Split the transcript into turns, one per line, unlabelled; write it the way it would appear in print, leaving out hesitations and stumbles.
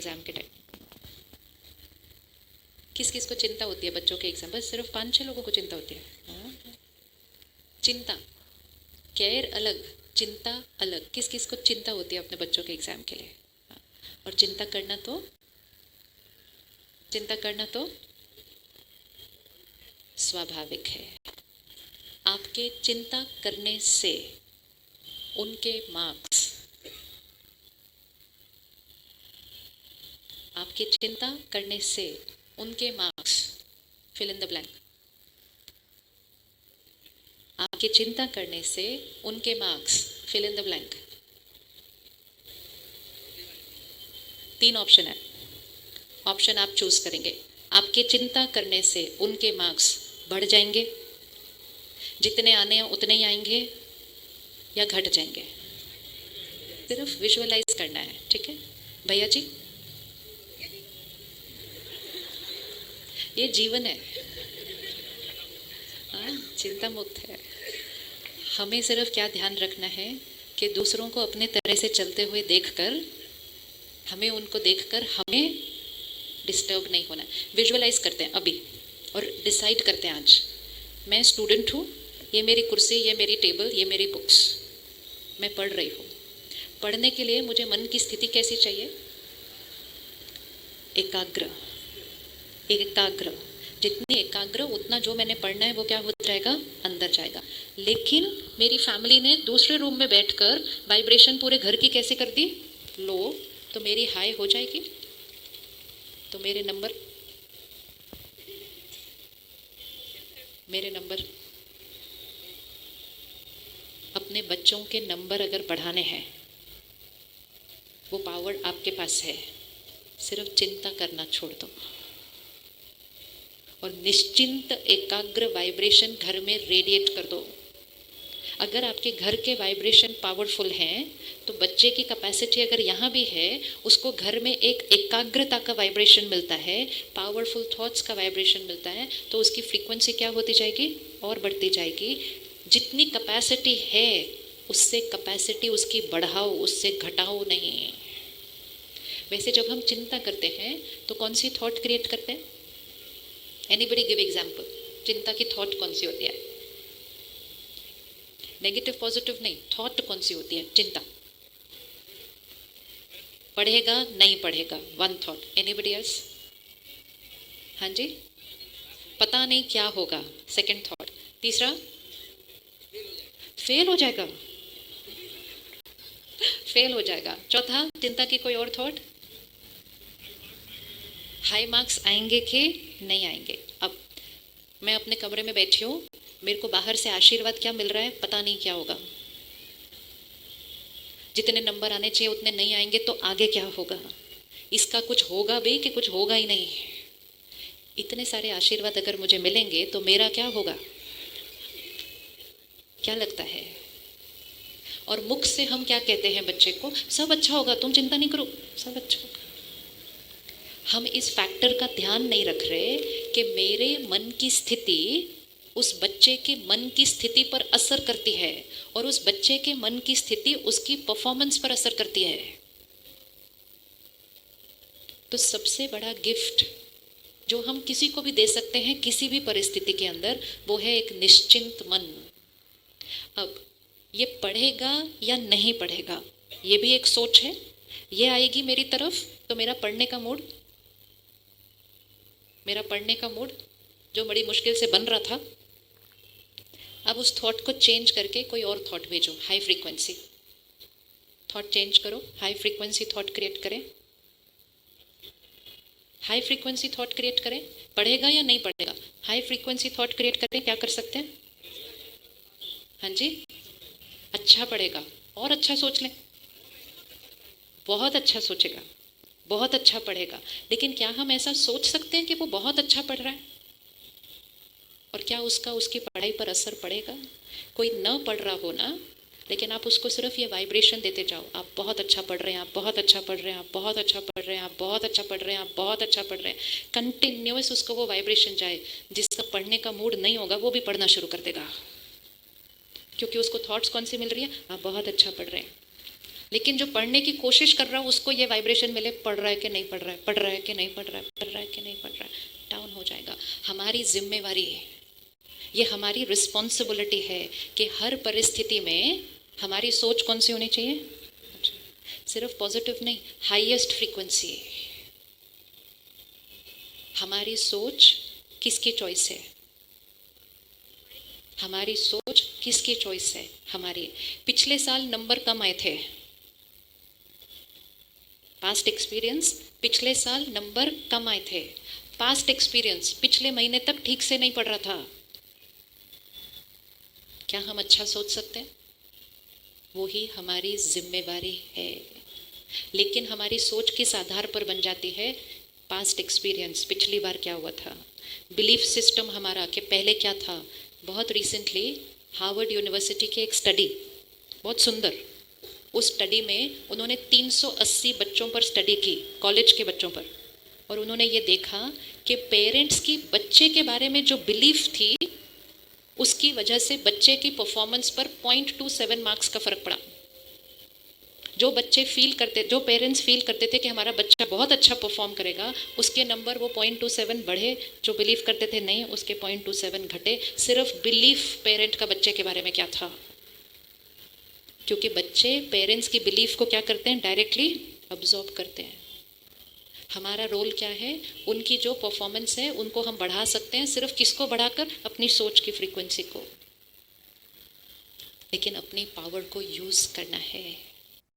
Exam के time? किस किस को चिंता होती है बच्चों के एग्जाम? बस सिर्फ 5-6 लोगों को चिंता होती है। हाँ? चिंता, केयर अलग, चिंता अलग। किस किस को चिंता होती है अपने बच्चों के एग्जाम के लिए? हाँ? और चिंता करना तो, चिंता करना तो स्वाभाविक है। आपके चिंता करने से उनके मार्क्स, आपकी चिंता करने से उनके marks, fill in the blank. आपकी चिंता करने से उनके marks, fill in the blank. 3 option है, ऑप्शन आप चूज करेंगे। आपके चिंता करने से उनके मार्क्स बढ़ जाएंगे, जितने आने हैं उतने ही आएंगे, या घट जाएंगे। सिर्फ विजुअलाइज करना है, ठीक है भैया जी? ये जीवन है, हाँ, चिंता मुक्त है। हमें सिर्फ क्या ध्यान रखना है कि दूसरों को अपने तरह से चलते हुए देखकर, हमें उनको देखकर हमें डिस्टर्ब नहीं होना। विजुअलाइज करते हैं अभी और डिसाइड करते हैं आज मैं स्टूडेंट हूँ, ये मेरी कुर्सी, ये मेरी टेबल, ये मेरी बुक्स, मैं पढ़ रही हूँ। पढ़ने के लिए मुझे मन की स्थिति कैसी चाहिए? एकाग्र। एकाग्र, जितनी एकाग्र उतना जो मैंने पढ़ना है वो क्या हो जाएगा? अंदर जाएगा। लेकिन मेरी फैमिली ने दूसरे रूम में बैठकर वाइब्रेशन पूरे घर की कैसे कर दी? लो, तो मेरी हाई हो जाएगी, तो मेरे नंबर अपने बच्चों के नंबर अगर बढ़ाने हैं, वो पावर आपके पास है, सिर्फ चिंता करना छोड़ दो और निश्चिंत एकाग्र वाइब्रेशन घर में रेडिएट कर दो। अगर आपके घर के वाइब्रेशन पावरफुल हैं तो बच्चे की कैपेसिटी अगर यहाँ भी है, उसको घर में एक एकाग्रता का वाइब्रेशन मिलता है, पावरफुल थॉट्स का वाइब्रेशन मिलता है, तो उसकी फ्रीक्वेंसी क्या होती जाएगी? और बढ़ती जाएगी। जितनी कैपेसिटी है उससे कैपेसिटी उसकी बढ़ाओ, उससे घटाओ नहीं। वैसे जब हम चिंता करते हैं तो कौन सी थॉट क्रिएट करते हैं? Anybody give example. चिंता की थॉट कौन सी होती है? नेगेटिव पॉजिटिव नहीं, थॉट कौन सी होती है? चिंता। पढ़ेगा नहीं पढ़ेगा, वन थॉट। Anybody else? हाँ जी, पता नहीं क्या होगा, सेकंड थॉट। तीसरा, फेल हो जाएगा, फेल हो जाएगा। चौथा, चिंता की कोई और थॉट? हाई मार्क्स आएंगे कि नहीं आएंगे। अब मैं अपने कमरे में बैठी हूँ, मेरे को बाहर से आशीर्वाद क्या मिल रहा है? पता नहीं क्या होगा। जितने नंबर आने चाहिए उतने नहीं आएंगे तो आगे क्या होगा? इसका कुछ होगा भी कि कुछ होगा ही नहीं। इतने सारे आशीर्वाद अगर मुझे मिलेंगे तो मेरा क्या होगा? क्या लगता है? और मुख से हम क्या कहते हैं बच्चे को? सब अच्छा होगा, तुम चिंता नहीं करो, सब अच्छा होगा। हम इस फैक्टर का ध्यान नहीं रख रहे कि मेरे मन की स्थिति उस बच्चे के मन की स्थिति पर असर करती है और उस बच्चे के मन की स्थिति उसकी परफॉर्मेंस पर असर करती है। तो सबसे बड़ा गिफ्ट जो हम किसी को भी दे सकते हैं किसी भी परिस्थिति के अंदर, वो है एक निश्चिंत मन। अब ये पढ़ेगा या नहीं पढ़ेगा, ये भी एक सोच है। ये आएगी मेरी तरफ तो मेरा पढ़ने का मूड जो बड़ी मुश्किल से बन रहा था, अब उस थॉट को चेंज करके कोई और थॉट भेजो, हाई फ्रीक्वेंसी थॉट चेंज करो, हाई फ्रीक्वेंसी थॉट क्रिएट करें, हाई फ्रीक्वेंसी थॉट क्रिएट करें। पढ़ेगा या नहीं पढ़ेगा, हाई फ्रीक्वेंसी थॉट क्रिएट करें। क्या कर सकते हैं? हाँ जी, अच्छा पढ़ेगा, और अच्छा सोच लें, बहुत अच्छा सोचेगा, बहुत अच्छा पढ़ेगा। लेकिन क्या हम ऐसा सोच सकते हैं कि वो बहुत अच्छा पढ़ रहा है और क्या उसका उसकी पढ़ाई पर असर पड़ेगा? कोई न पढ़ रहा हो ना, लेकिन आप उसको सिर्फ ये वाइब्रेशन देते जाओ, आप बहुत अच्छा पढ़ रहे हैं, आप बहुत अच्छा पढ़ रहे हैं, आप बहुत अच्छा पढ़ रहे हैं, आप बहुत अच्छा पढ़ रहे हैं, आप बहुत अच्छा पढ़ रहे हैं। कंटिन्यूअस उसको वो वाइब्रेशन जाए। जिसका पढ़ने का मूड नहीं होगा वो भी पढ़ना शुरू कर देगा, क्योंकि उसको थॉट्स कौन सी मिल रही है? आप बहुत अच्छा पढ़ रहे हैं। लेकिन जो पढ़ने की कोशिश कर रहा है उसको ये वाइब्रेशन मिले, पढ़ रहा है कि नहीं पढ़ रहा है, पढ़ रहा है कि नहीं पढ़ रहा है, पढ़ रहा है कि नहीं पढ़ रहा है, डाउन हो जाएगा। हमारी जिम्मेवारी है, ये हमारी रिस्पॉन्सिबिलिटी है कि हर परिस्थिति में हमारी सोच कौन सी होनी चाहिए, सिर्फ पॉजिटिव नहीं, हाईएस्ट फ्रीक्वेंसी। हमारी सोच किसकी चॉइस है, हमारी सोच किसकी चॉइस है, हमारी। पिछले साल नंबर कम आए थे, पास्ट एक्सपीरियंस, पिछले साल नंबर कम आए थे। पास्ट एक्सपीरियंस, पिछले महीने तक ठीक से नहीं पढ़ रहा था। क्या हम अच्छा सोच सकते हैं? वो ही हमारी जिम्मेवारी है। लेकिन हमारी सोच किस आधार पर बन जाती है? पास्ट एक्सपीरियंस, पिछली बार क्या हुआ था, बिलीफ सिस्टम हमारा कि पहले क्या था। बहुत रिसेंटली हार्वर्ड यूनिवर्सिटी की एक स्टडी, बहुत सुंदर, उस स्टडी में उन्होंने 380 बच्चों पर स्टडी की, कॉलेज के बच्चों पर, और उन्होंने ये देखा कि पेरेंट्स की बच्चे के बारे में जो बिलीफ थी उसकी वजह से बच्चे की परफॉर्मेंस पर 0.27 मार्क्स का फर्क पड़ा। जो बच्चे फील करते, जो पेरेंट्स फील करते थे कि हमारा बच्चा बहुत अच्छा परफॉर्म करेगा, उसके नंबर वो 0.27 बढ़े, जो बिलीव करते थे नहीं उसके 0.27 घटे। सिर्फ बिलीफ पेरेंट का बच्चे के बारे में क्या था, क्योंकि बच्चे पेरेंट्स की बिलीफ को क्या करते हैं, डायरेक्टली अब्जॉर्ब करते हैं। हमारा रोल क्या है, उनकी जो परफॉर्मेंस है उनको हम बढ़ा सकते हैं, सिर्फ किसको बढ़ाकर, अपनी सोच की फ्रीक्वेंसी को। लेकिन अपनी पावर को यूज करना है।